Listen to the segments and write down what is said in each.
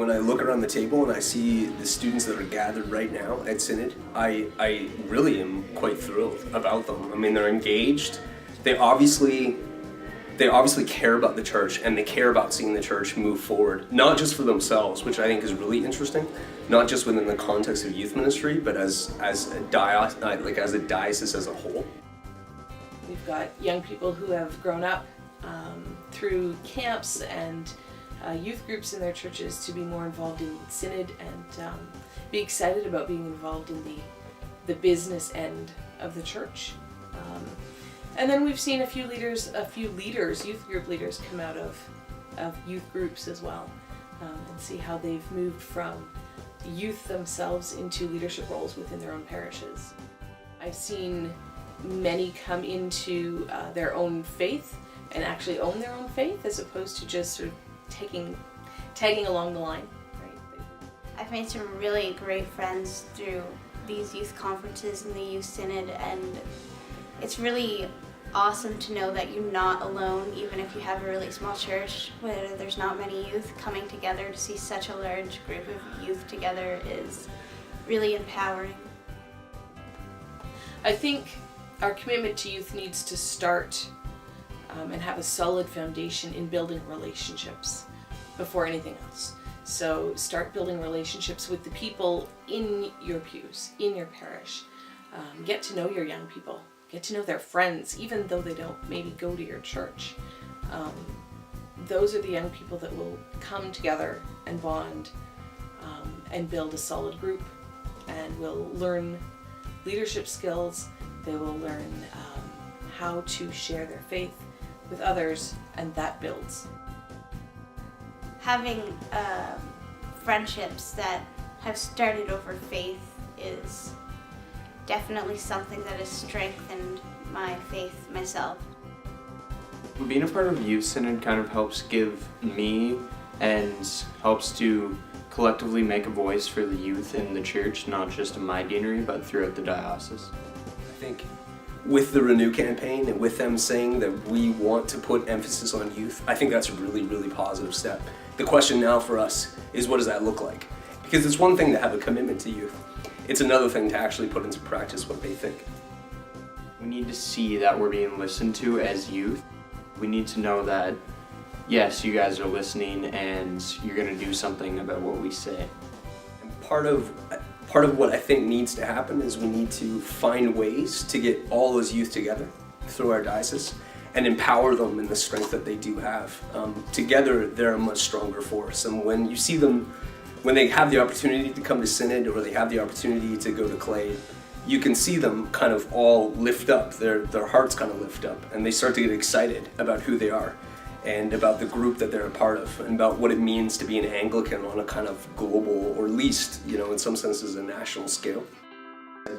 when I look around the table and I see the students that are gathered right now at Synod, I really am quite thrilled about them. I mean, they're engaged. They obviously care about the church, and they care about seeing the church move forward, not just for themselves, which I think is really interesting, not just within the context of youth ministry, but as a diocese as a whole. We've got young people who have grown up through camps and youth groups in their churches to be more involved in Synod and be excited about being involved in the business end of the church. And then we've seen a few leaders, youth group leaders come out of youth groups as well, and see how they've moved from youth themselves into leadership roles within their own parishes. I've seen many come into their own faith and actually own their own faith, as opposed to just sort of tagging along the line. Right? I've made some really great friends through these youth conferences and the youth synod, and it's really awesome to know that you're not alone, even if you have a really small church where there's not many youth. Coming together to see such a large group of youth together is really empowering. I think our commitment to youth needs to start and have a solid foundation in building relationships before anything else. So start building relationships with the people in your pews, in your parish. Get to know your young people. Get to know their friends, even though they don't maybe go to your church. Those are the young people that will come together and bond and build a solid group, and will learn leadership skills. They will learn how to share their faith with others, and that builds. Having friendships that have started over faith is definitely something that has strengthened my faith myself. Being a part of Youth Synod kind of helps give me and helps to collectively make a voice for the youth in the church, not just in my deanery, but throughout the diocese. I think with the Renew campaign and with them saying that we want to put emphasis on youth, I think that's a really, really positive step. The question now for us is, what does that look like? Because it's one thing to have a commitment to youth. It's another thing to actually put into practice what they think. We need to see that we're being listened to as youth. We need to know that, yes, you guys are listening and you're going to do something about what we say. And part of what I think needs to happen is we need to find ways to get all those youth together through our diocese and empower them in the strength that they do have. Together, they're a much stronger force. And when you see them, when they have the opportunity to come to Synod or they have the opportunity to go to Clay, you can see them kind of all lift up, their hearts kind of lift up, and they start to get excited about who they are and about the group that they're a part of and about what it means to be an Anglican on a kind of global, or at least, in some senses, a national scale.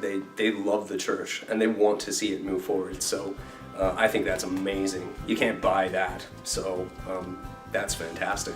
They love the church and they want to see it move forward. So I think that's amazing. You can't buy that. So that's fantastic.